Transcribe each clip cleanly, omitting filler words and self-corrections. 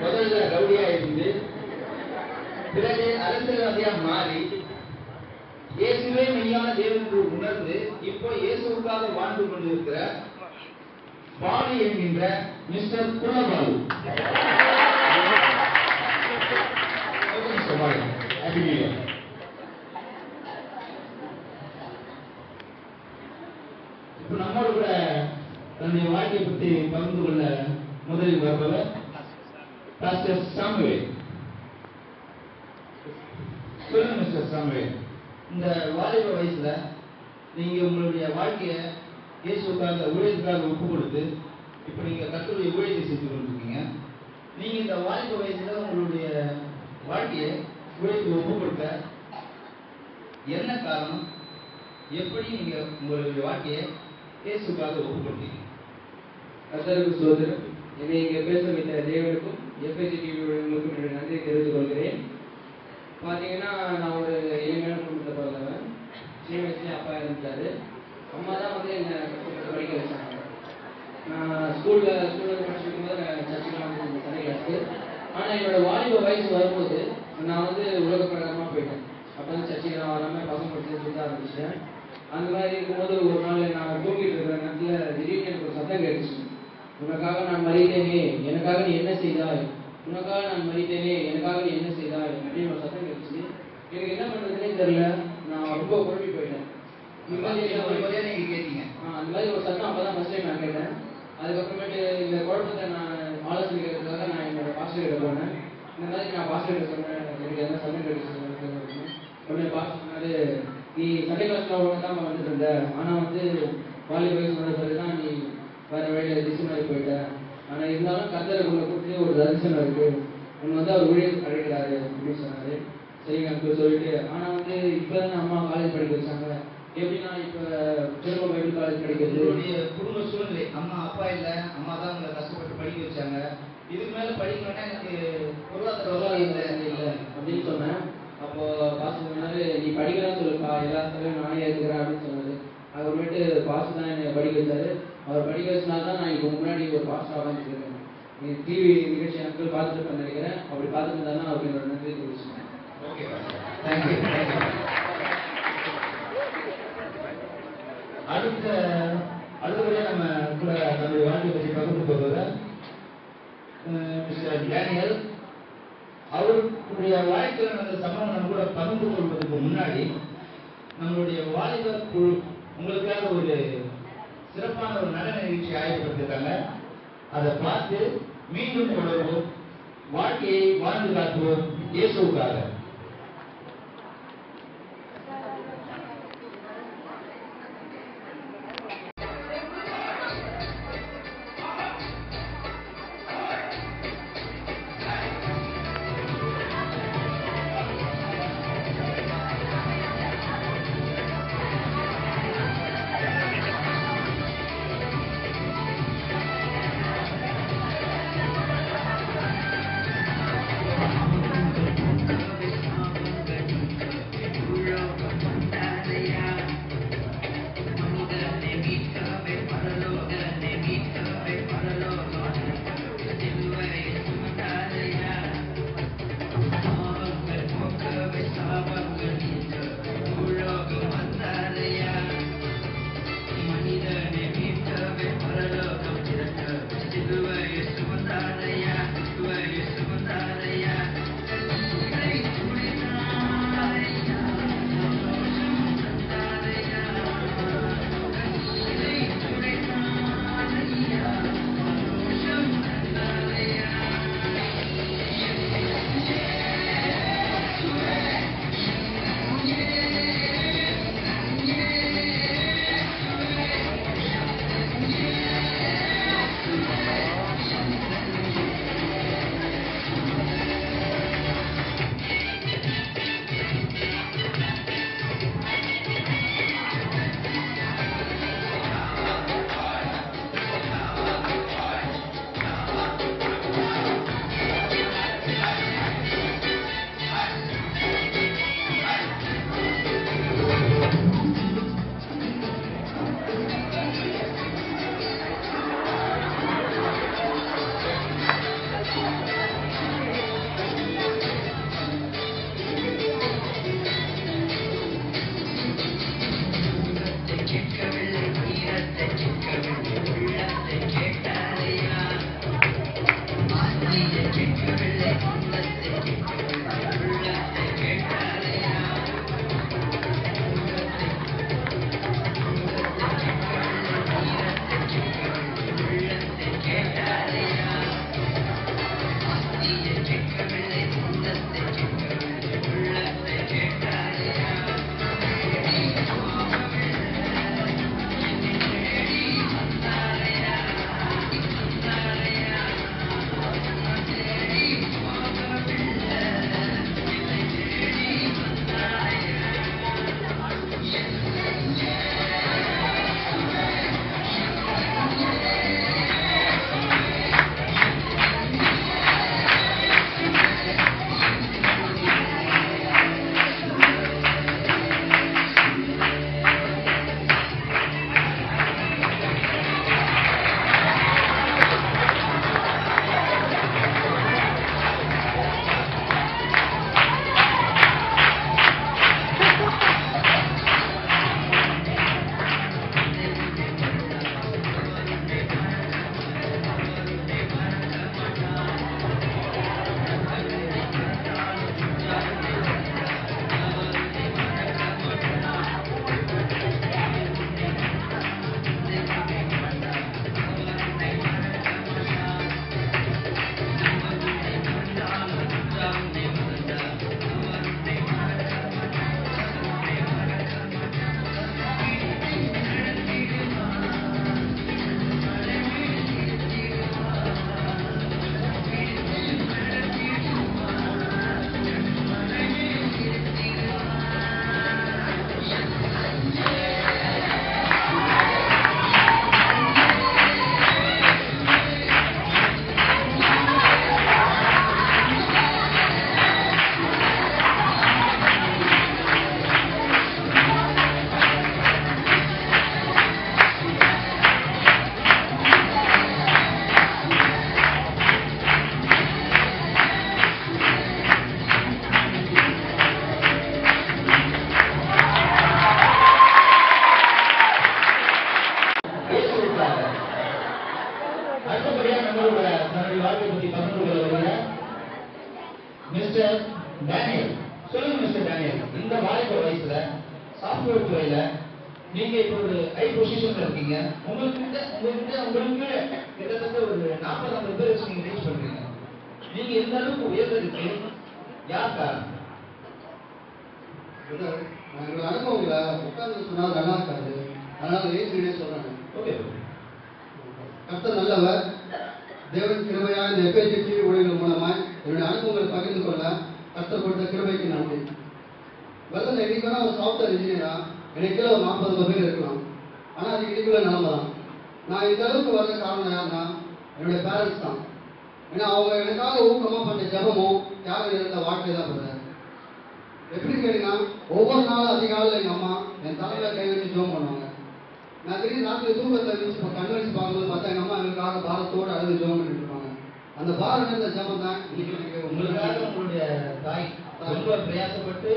முதல்ல ரவுடியா இருந்து பிறகு அரசியல்வாதியா மாறி இயேசுவே மெய்யான தேவன் என்று உணர்ந்து இப்போ இயேசுவுக்காக வாழ்ந்து கொண்டிருக்கிற பாலி என்கின்ற மிஸ்டர் குலபாலு. இப்ப நம்மோடு கூட தன்னுடைய வாழ்க்கையை பற்றி பகிர்ந்து கொள்ள முதலில் வருபவர் பாஸ்டர் சாமுவேல். சொல்லுங்க மிஸ்டர் சாமுவேல், இந்த வாலிப வயசுல நீங்க உங்களுடைய வாழ்க்கையை இயேசுக்காக ஊழியத்துக்காக ஒப்பு கொடுத்து இப்ப நீங்க கர்த்தருடைய ஊழியத்தை செஞ்சு கொண்டிருக்கீங்க. நீங்க இந்த வாலிப வயசுல உங்களுடைய வாழ்க்கையை ஊழியத்துக்கு ஒப்பு கொடுக்க என்ன காரணம்? எப்படி நீங்க உங்களுடைய வாழ்க்கையை இயேசுக்காக ஒப்பு கொடுத்தீங்க? கர்த்தருக்கு ஸ்தோத்திரம். என்னை இங்கே பேச வைத்த தேவனுக்கும் எஃப்எஸ்சி டிவிகளுக்கும் என்னுடைய நன்றியை தெரிவித்துக் கொள்கிறேன். பார்த்தீங்கன்னா நான் ஒரு எளிமையான குடும்பத்தை பிறந்தவன். சின்ன வயசுலேயே அப்பா இருந்துட்டாரு. அம்மா தான் வந்து என்னை கஷ்டப்பட்டு படிக்க வச்சாங்க. நான் ஸ்கூலில் படிச்சுக்கும் போது சர்ச்சுக்கெலாம் வந்து சண்டை கிளாஸு. ஆனால் என்னோடய வாலிப வயசு வரும்போது நான் வந்து உலக பிரகாரமாக போயிட்டேன். அப்போ வந்து சர்ச்சுக்கெலாம் வராமல் பசங்க படிச்சு சுத்த ஆரம்பிச்சிட்டேன். அந்த மாதிரி இருக்கும்போது ஒரு நாள் நான் தூங்கிட்டு இருக்கிற நேரத்தில் திடீர்னு எனக்கு ஒரு சத்தம் கேட்டுச்சு. உனக்காக நான் மறித்தேனே, எனக்காக நீ என்ன செய்தாய்? உனக்காக நான் மறித்தேனே, எனக்காக நீ என்ன செய்தாய் அப்படின்னு ஒரு சத்தம் கேட்டுச்சு. எனக்கு என்ன பண்ணுறதுனே தெரியல. நான் ரொம்ப குழம்பி போயிட்டேன். இந்த மாதிரி நீங்க கேட்டீங்க? அந்த மாதிரி ஒரு சத்தம் அப்போ தான் ஃபர்ஸ்ட் டைம் நான் கேட்டேன். அதுக்கப்புறமேட்டு இந்த குழப்பத்தை நான் ஆலோசனை கேட்கறதுக்காக நான் என்னோட பாஸ்டர் கிட்ட போனேன். இந்த மாதிரி நான் பாஸ்டர் கிட்ட சொன்னேன், எனக்கு என்ன சத்தம் கேட்டுச்சு. உடனே பாஸ்டர் சொன்னாரு, நீ சண்டே கிளாஸ்ல ஒழுங்காக தான் வந்துட்டு இருந்த, ஆனால் வந்து வாலி வயசு வந்த பிறகு தான் நீ வேறு வழியில் திசை மாதிரி போயிட்ட. ஆனால் இருந்தாலும் கர்த்தர் உங்களை கூப்பிட்டு ஒரு தரிசனம் இருக்கு, உன்னை வந்து அவர் ஊழியத்துக்கு அழைக்கிறாரு அப்படின்னு சொன்னாரு. சரிங்க அங்கிள் சொல்லிட்டு, ஆனால் வந்து இப்போ தான் அம்மா காலேஜ் படிக்க வச்சாங்க. எப்படின்னா இப்போ திரும்ப பைபிள் காலேஜ் படிக்கிறது? உங்களுடைய குடும்ப சூழ்நிலை, அம்மா அப்பா இல்லை, அம்மா தான் உங்களை கஷ்டப்பட்டு படிக்க வச்சாங்க. இதுக்கு மேலே படிக்கணும்னா எனக்கு பொருளாதார இல்லை அப்படின்னு சொன்னேன். அப்போ பாசு சொன்னாரு, நீ படிக்கலாம் சொல்லுப்பா, எல்லாத்தையும் நானே ஏற்றுக்கிறேன் அப்படின்னு சொன்னாரு. அப்புறமேட்டு பாசு தான் என்னை படிக்க வச்சாரு. அவர் படிக்க வச்சனால தான் நான் இப்போ முன்னாடி ஒரு பாஸ்டாக உட்காந்துருக்கேன். நீ டிவி நிகழ்ச்சி மக்கள் பார்த்துட்டு நினைக்கிறேன். அப்படி பார்த்துட்டு இருந்தாலும் அவருக்கு என்னோட நன்றி தெரிவிச்சுக்கேன். Okay, thank you. அடுத்தபடியாக நம்ம கூட நம்முடைய வாழ்க்கை பற்றி பகிர்ந்து போகிறவர் மிஸ்டர் டேனியல். அவருடைய வாழ்க்கையில் நடந்த சம்பவம் நம்ம கூட பகிர்ந்து கொள்வதற்கு முன்னாடி நம்மளுடைய வாலிபர் குழு உங்களுக்காக ஒரு சிறப்பான ஒரு நடன நிகழ்ச்சி ஆயத்தப்பட்டிருக்காங்க. அதை பார்த்து மீண்டும் தொடர்வோம். வாழ்க்கையை வாழ்ந்து காட்டுவோம் இயேசுவுக்காக. தன்னுடைய வாழ்க்கையை பற்றி பகிர்ந்து கொள்ள வருகிற மிஸ்டர் டேனியல். சொல்லுங்க மிஸ்டர் டேனியல், இந்த வாலிப வயசுல சாஃப்ட்வேர் துறையில நீங்க இப்போ ஒரு ஹை பொசிஷன்ல இருக்கீங்க. உங்களுக்கு கிட்டத்தட்ட ஒரு 40-50 பேர் வச்சு நீங்க ரீச் பண்றீங்க. நீங்க எந்த அளவுக்கு உயர்றதுக்கு யார் காரணம்? எங்களோட அனுபவங்களை உட்கார்ந்து சொன்னா நல்லா இருக்காது. அதனால ஏற்கனவே சொல்றாங்க. ஓகே, கர்த்தர் நல்லவர். தேவன் கிருபையா இந்த எஃப்ஐஜி ஊழியர்கள் மூலமாய் என்னுடைய அனுபவங்களை பகிர்ந்து கொள்ள கர்த்தர் கொடுத்த கிருபைக்கு நன்றி. வெள்ளம் இன்னைக்கு ஒரு சாஃப்ட்வேர் இன்ஜினியரா எனக்கு ஒரு 40 பேர் இருக்கலாம். ஆனால் அது இன்னைக்குள்ள நிலைமை தான். நான் இந்த அளவுக்கு வர்ற காரணம் யாருன்னா என்னுடைய பேரண்ட்ஸ் தான். ஏன்னா அவங்க எனக்காக ஊக்கமாக பண்ண ஜபமும் தியாகம் இருந்த வாழ்க்கை தான் பண்ணுறாங்க. எப்படி கேட்டீங்கன்னா ஒவ்வொரு நாளும் அதிகாலையில் எங்கள் அம்மா என் தலையில் கை வச்சு ஜோம் பண்ணுவாங்க. நான் திடீர்னு ராத்திரி தூக்கத்தில் இருந்துச்சு இப்போ கண்வெளிச்சு பார்க்கும்போது பார்த்தா எங்கள் அம்மா எங்களுக்காக பாரத்தோடு அழுது ஜோம் பண்ணிட்டு இருப்பாங்க. அந்த பாரம் இருந்த ஜபம் தான் உங்களுக்காக உங்களுடைய தாய் ரொம்ப பிரயாசப்பட்டு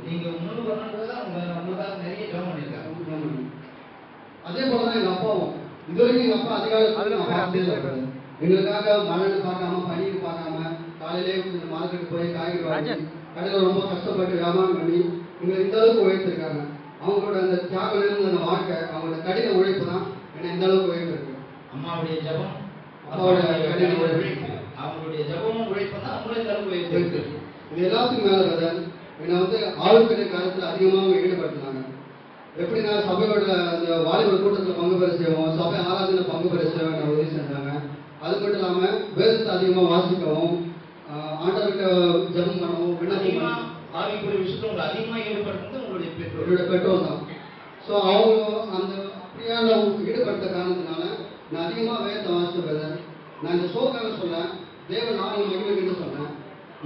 நீங்க முன்னு வரணுன்றதுதான் உங்களுக்காக நிறைய ஜெபம் பண்ணிருக்காங்க. அதே போலதான் எங்க அப்பாவும் இது வரைக்கும் எங்க அப்பா அதிகாலை எங்களுக்காக மழைன்னு பார்க்காம பனின்னு பார்க்காம காலையிலேயே மார்க்கெட் போய் காய்கறி வாங்கி கடையில் ரொம்ப கஷ்டப்பட்டு வியாபாரம் பண்ணி எங்களை இந்த அளவுக்கு உழைத்திருக்காங்க. அவங்களோட அந்த தியாகம் இருந்த அந்த வாழ்க்கை அவங்களோட கடின உழைப்பு தான் என்னை இந்த அளவுக்கு உழைத்திருக்கு. அம்மாவுடைய ஜபம் அப்பாவோட கடின உழைப்பு அவங்களுடைய ஜபமும் உழைப்பு தான் அவங்களே இந்த அளவுக்கு உழைத்திருக்கு. இது எல்லாத்துக்கும் மேல கதன் என்னை வந்து ஆளுநரை காலத்தில் அதிகமாக ஈடுபடுத்தினாங்க. எப்படின்னா சபையோட அந்த வாலிபர் கூட்டத்தில் பங்கு பெற செய்வோம், சபை ஆராதனை பங்கு பெற செய்வோம் என்னை உதவி செஞ்சாங்க. அது மட்டும் இல்லாமல் வேதத்தை அதிகமாக வாசிக்கவும் ஆண்டவர்கிட்ட ஜபம் பண்ணவும் ஆவிக்குரிய விஷயத்துல உங்களை அதிகமாக ஈடுபடுத்துறது உங்களுடைய பெற்றோர் தான். ஸோ அவங்க அந்த அப்படியான ஈடுபடுத்த காரணத்தினால நான் அதிகமாக வேதத்தை வாசிப்பேன். நான் இந்த ஷோக்காக சொல்றேன், தேவன் நான் உங்களுக்கு சொன்னேன்.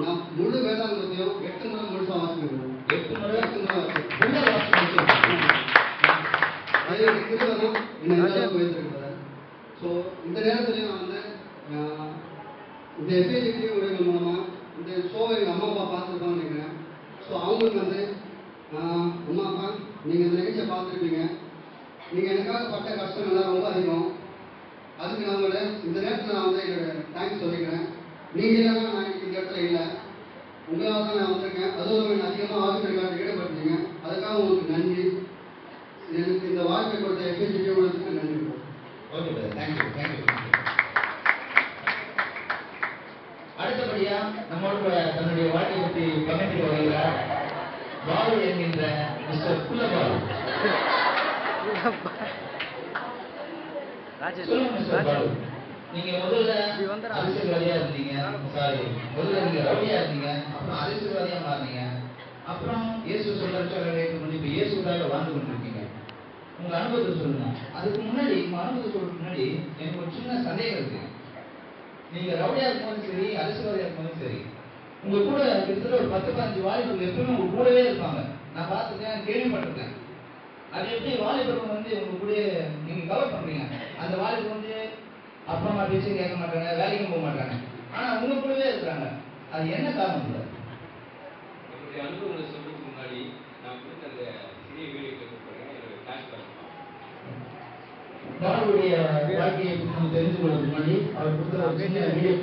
நான் முழு வேதாந்தத்தையும் 8 முறை முழுசா வாசிக்கிறேன். 8 முறை வைத்திருக்கிறேன். ஸோ இந்த நேரத்திலையும் நான் வந்து இந்த எஃப்ஐஜி உரைகள் மூலமா இந்த ஷோவை எங்கள் அம்மா அப்பா பார்த்துருப்பான்னு நினைக்கிறேன். ஸோ அவங்களுக்கு வந்து அம்மா அப்பா நீங்கள் இந்த நிகழ்ச்சியை பார்த்துருப்பீங்க. நீங்கள் எனக்காக பட்ட கஷ்டங்கள்லாம் ரொம்ப அதிகம். அதுக்கு நான் உங்களை இந்த நேரத்தில் நான் வந்து என்னோட தேங்க்ஸ் சொல்லிக்கிறேன். நீங்கள் இல்லைன்னா நான் இந்த இடத்துல இல்லை, உங்களால் தான் நான் வந்திருக்கேன். அதுவும் என்ன அதிகமாக ஆசிரியர்கள் ஈடுபடுத்தீங்க, அதுக்காக உங்களுக்கு நன்றி. எனக்கு இந்த வாழ்க்கை கொடுத்த எஃப்ஐஜி ஊழியத்துக்கு நன்றி. Okay sir, thank you thank you. அடுத்தபடியா நம்மளோட தன்னுடைய வாழ்க்கையை பற்றி பகிர்ந்து வருகிறார் பாலு என்கின்ற மிஸ்டர் குலபாலு. சொல்லுங்க மிஸ்டர் பாலு, நீங்க முதல்ல அரசியல்வாதியா இருந்தீங்க, முதல்ல நீங்க ரவுடியா இருந்தீங்க, அப்புறம் அரசியல்வாதியா மாறினீங்க, அப்புறம் இயேசு சொல்ல இப்ப இயேசுக்காக வாழ்ந்து கொண்டிருக்கீங்க. உங்க அனுபவத்தை சொல்லுங்க. அதுக்கு முன்னாடி உங்க அனுபவத்தை சொல்றதுக்கு முன்னாடி எனக்கு ஒரு சின்ன சந்தேகம் இருக்கு. நீங்க ரவுடியா இருக்கும்போது சரி, அரசியல்வாதியா இருக்கும்போது சரி, உங்க கூட கிட்டத்தட்ட ஒரு 10-15 வாலிபர்கள் எப்பவுமே உங்க கூடவே இருப்பாங்க. நான் பார்த்துருக்கேன், கேள்விப்பட்டிருக்கேன். அது எப்படி வாலிபர்கள் வந்து உங்க கூட நீங்க கவர் பண்றீங்க? அந்த வாலிபர் வந்து அப்பா அம்மா பேச்சு கேட்க மாட்டாங்க, வேலைக்கும் போக மாட்டாங்க, ஆனா உங்க கூடவே இருக்கிறாங்க. அது என்ன காரணம்? என்னுடைய அனுபவங்களை சொல்றதுக்கு முன்னாடி நான் கொடுத்த அந்த சிறிய வீடியோ கேட்க என்னோட ஃபிளாஷ்பேக் பாலுடைய வாழ்க்கையை தெரிந்து கொள்வதற்கு முன்னாடி அவர் கொடுத்த ஒரு சின்ன வீடியோ